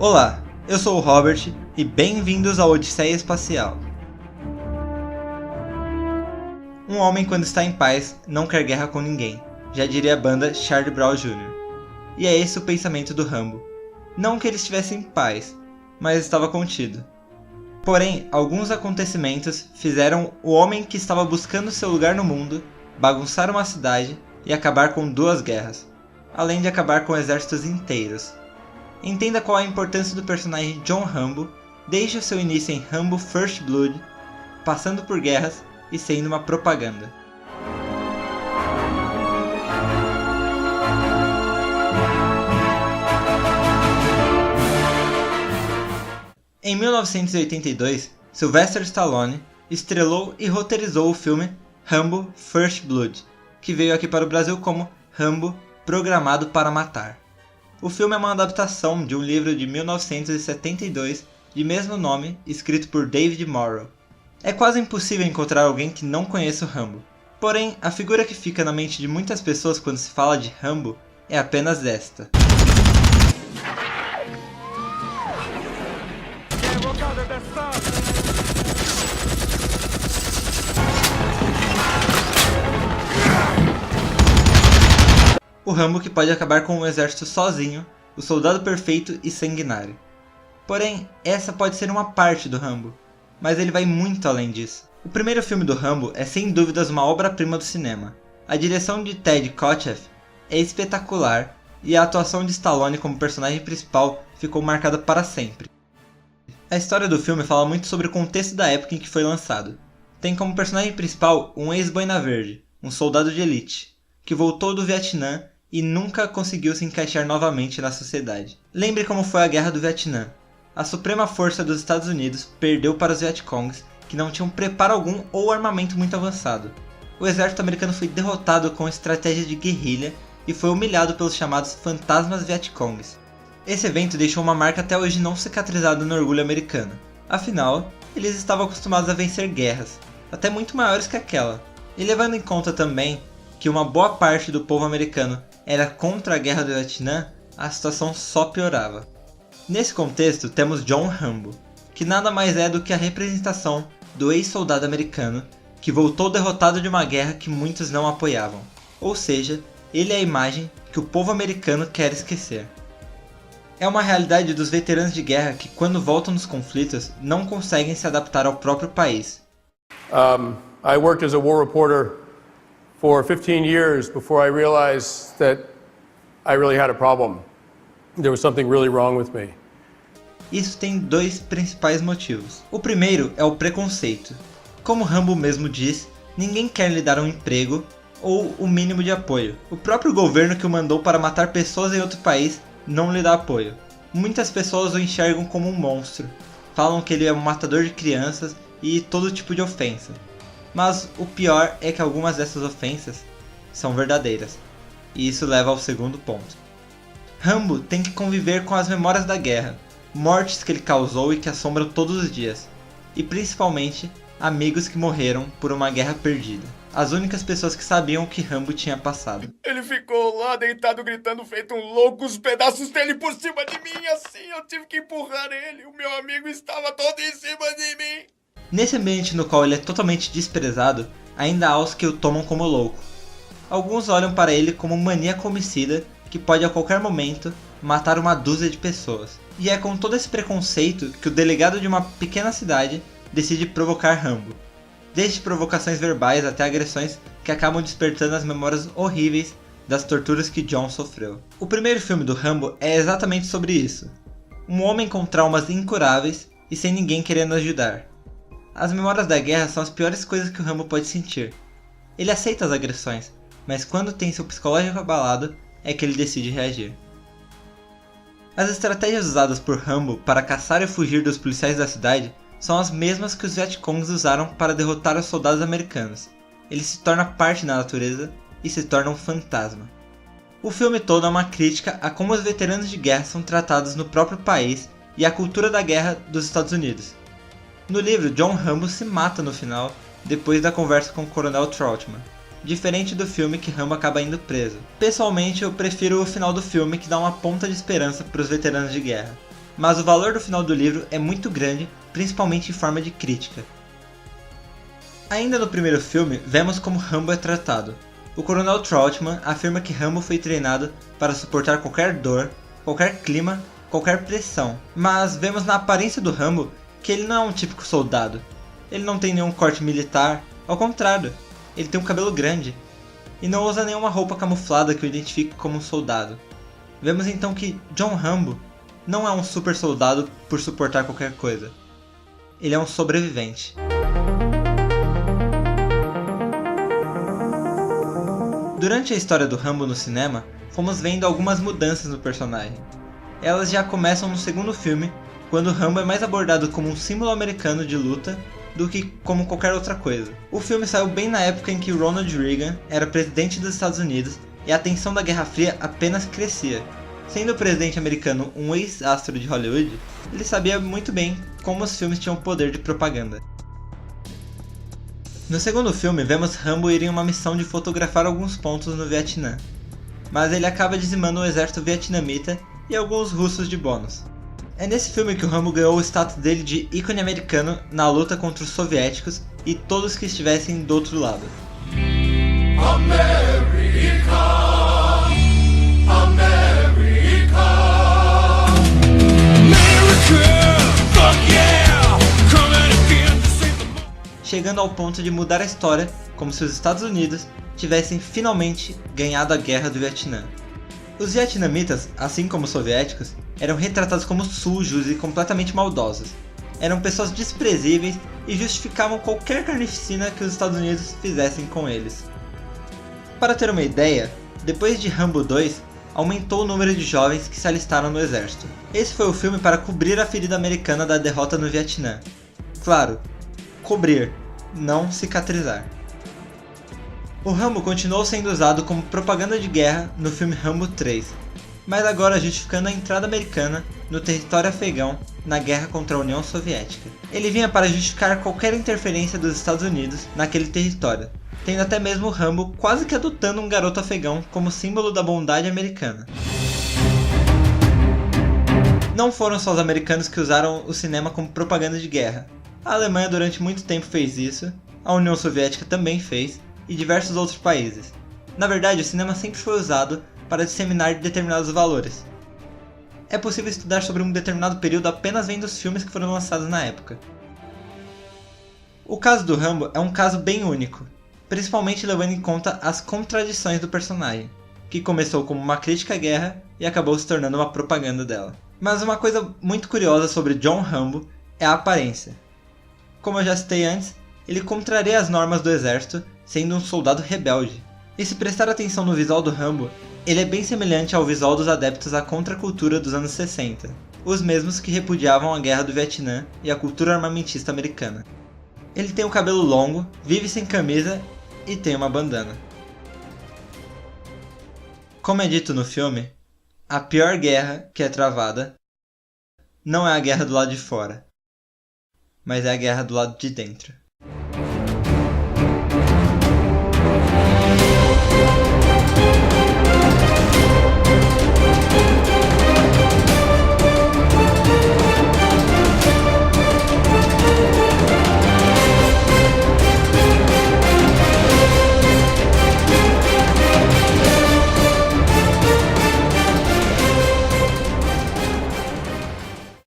Olá, eu sou o Robert e bem-vindos ao Odisseia Espacial. Um homem quando está em paz não quer guerra com ninguém, já diria a banda Charlie Brown Jr. E é esse o pensamento do Rambo. Não que ele estivesse em paz, mas estava contido. Porém, alguns acontecimentos fizeram o homem que estava buscando seu lugar no mundo bagunçar uma cidade e acabar com 2 guerras, além de acabar com exércitos inteiros. Entenda qual a importância do personagem John Rambo desde o seu início em Rambo First Blood, passando por guerras e sendo uma propaganda. Em 1982, Sylvester Stallone estrelou e roteirizou o filme Rambo First Blood, que veio aqui para o Brasil como Rambo Programado para Matar. O filme é uma adaptação de um livro de 1972 de mesmo nome, escrito por David Morrow. É quase impossível encontrar alguém que não conheça o Rambo. Porém, a figura que fica na mente de muitas pessoas quando se fala de Rambo é apenas esta. O Rambo que pode acabar com um exército sozinho, o soldado perfeito e sanguinário. Porém, essa pode ser uma parte do Rambo, mas ele vai muito além disso. O primeiro filme do Rambo é sem dúvidas uma obra-prima do cinema. A direção de Ted Kotcheff é espetacular e a atuação de Stallone como personagem principal ficou marcada para sempre. A história do filme fala muito sobre o contexto da época em que foi lançado. Tem como personagem principal um ex-boina verde, um soldado de elite, que voltou do Vietnã e nunca conseguiu se encaixar novamente na sociedade. Lembre como foi a Guerra do Vietnã. A suprema força dos Estados Unidos perdeu para os Vietcongs, que não tinham preparo algum ou armamento muito avançado. O exército americano foi derrotado com estratégia de guerrilha e foi humilhado pelos chamados fantasmas Vietcongs. Esse evento deixou uma marca até hoje não cicatrizada no orgulho americano. Afinal, eles estavam acostumados a vencer guerras, até muito maiores que aquela. E levando em conta também que uma boa parte do povo americano era contra a Guerra do Vietnã, a situação só piorava. Nesse contexto temos John Rambo, que nada mais é do que a representação do ex-soldado americano que voltou derrotado de uma guerra que muitos não apoiavam. Ou seja, ele é a imagem que o povo americano quer esquecer. É uma realidade dos veteranos de guerra que quando voltam dos conflitos não conseguem se adaptar ao próprio país. I worked as a war reporter for 15 years before I realized that I really had a problem. There was something really wrong with me. Isso tem 2 principais motivos. O primeiro é o preconceito. Como Rambo mesmo diz, ninguém quer lhe dar um emprego ou o mínimo de apoio. O próprio governo que o mandou para matar pessoas em outro país não lhe dá apoio. Muitas pessoas o enxergam como um monstro. Falam que ele é um matador de crianças e todo tipo de ofensa. Mas o pior é que algumas dessas ofensas são verdadeiras. E isso leva ao segundo ponto. Rambo tem que conviver com as memórias da guerra, mortes que ele causou e que assombram todos os dias. E principalmente, amigos que morreram por uma guerra perdida. As únicas pessoas que sabiam o que Rambo tinha passado. Ele ficou lá deitado gritando feito um louco, os pedaços dele por cima de mim, assim eu tive que empurrar ele. O meu amigo estava todo em cima de mim. Nesse ambiente no qual ele é totalmente desprezado, ainda há os que o tomam como louco. Alguns olham para ele como um maníaco homicida que pode a qualquer momento matar uma dúzia de pessoas. E é com todo esse preconceito que o delegado de uma pequena cidade decide provocar Rambo. Desde provocações verbais até agressões que acabam despertando as memórias horríveis das torturas que John sofreu. O primeiro filme do Rambo é exatamente sobre isso. Um homem com traumas incuráveis e sem ninguém querendo ajudar. As memórias da guerra são as piores coisas que o Rambo pode sentir. Ele aceita as agressões, mas quando tem seu psicológico abalado, é que ele decide reagir. As estratégias usadas por Rambo para caçar e fugir dos policiais da cidade são as mesmas que os Vietcongs usaram para derrotar os soldados americanos. Ele se torna parte da natureza e se torna um fantasma. O filme todo é uma crítica a como os veteranos de guerra são tratados no próprio país e a cultura da guerra dos Estados Unidos. No livro, John Rambo se mata no final, depois da conversa com o Coronel Trautman. diferente do filme que Rambo acaba indo preso. Pessoalmente, eu prefiro o final do filme, que dá uma ponta de esperança para os veteranos de guerra. mas o valor do final do livro é muito grande, principalmente em forma de crítica. Ainda no primeiro filme, vemos como Rambo é tratado. O Coronel Trautman afirma que Rambo foi treinado para suportar qualquer dor, qualquer clima, qualquer pressão. Mas vemos na aparência do Rambo que ele não é um típico soldado. Ele não tem nenhum corte militar, ao contrário, ele tem um cabelo grande. E não usa nenhuma roupa camuflada que o identifique como um soldado. Vemos então que John Rambo não é um super soldado por suportar qualquer coisa. Ele é um sobrevivente. Durante a história do Rambo no cinema, fomos vendo algumas mudanças no personagem. Elas já começam no segundo filme, quando Rambo é mais abordado como um símbolo americano de luta do que como qualquer outra coisa. O filme saiu bem na época em que Ronald Reagan era presidente dos Estados Unidos e a tensão da Guerra Fria apenas crescia. Sendo o presidente americano um ex-astro de Hollywood, ele sabia muito bem como os filmes tinham poder de propaganda. No segundo filme, vemos Rambo ir em uma missão de fotografar alguns pontos no Vietnã, mas ele acaba dizimando o exército vietnamita e alguns russos de bônus. É nesse filme que o Rambo ganhou o status dele de ícone americano na luta contra os soviéticos e todos que estivessem do outro lado. America, America, America, fuck yeah, coming again to save the world. Chegando ao ponto de mudar a história, como se os Estados Unidos tivessem finalmente ganhado a guerra do Vietnã. Os vietnamitas, assim como os soviéticos, eram retratados como sujos e completamente maldosos. Eram pessoas desprezíveis e justificavam qualquer carnificina que os Estados Unidos fizessem com eles. Para ter uma ideia, depois de Rambo 2, aumentou o número de jovens que se alistaram no exército. Esse foi o filme para cobrir a ferida americana da derrota no Vietnã. Claro, cobrir, não cicatrizar. O Rambo continuou sendo usado como propaganda de guerra no filme Rambo 3, mas agora justificando a entrada americana no território afegão na guerra contra a União Soviética. Ele vinha para justificar qualquer interferência dos Estados Unidos naquele território, tendo até mesmo o Rambo quase que adotando um garoto afegão como símbolo da bondade americana. Não foram só os americanos que usaram o cinema como propaganda de guerra. A Alemanha durante muito tempo fez isso, a União Soviética também fez, e diversos outros países. Na verdade, o cinema sempre foi usado para disseminar determinados valores. É possível estudar sobre um determinado período apenas vendo os filmes que foram lançados na época. O caso do Rambo é um caso bem único, principalmente levando em conta as contradições do personagem, que começou como uma crítica à guerra e acabou se tornando uma propaganda dela. Mas uma coisa muito curiosa sobre John Rambo é a aparência. Como eu já citei antes, ele contraria as normas do exército, sendo um soldado rebelde. E se prestar atenção no visual do Rambo, ele é bem semelhante ao visual dos adeptos à contracultura dos anos 60, os mesmos que repudiavam a guerra do Vietnã e a cultura armamentista americana. Ele tem o cabelo longo, vive sem camisa e tem uma bandana. Como é dito no filme, a pior guerra que é travada não é a guerra do lado de fora, mas é a guerra do lado de dentro.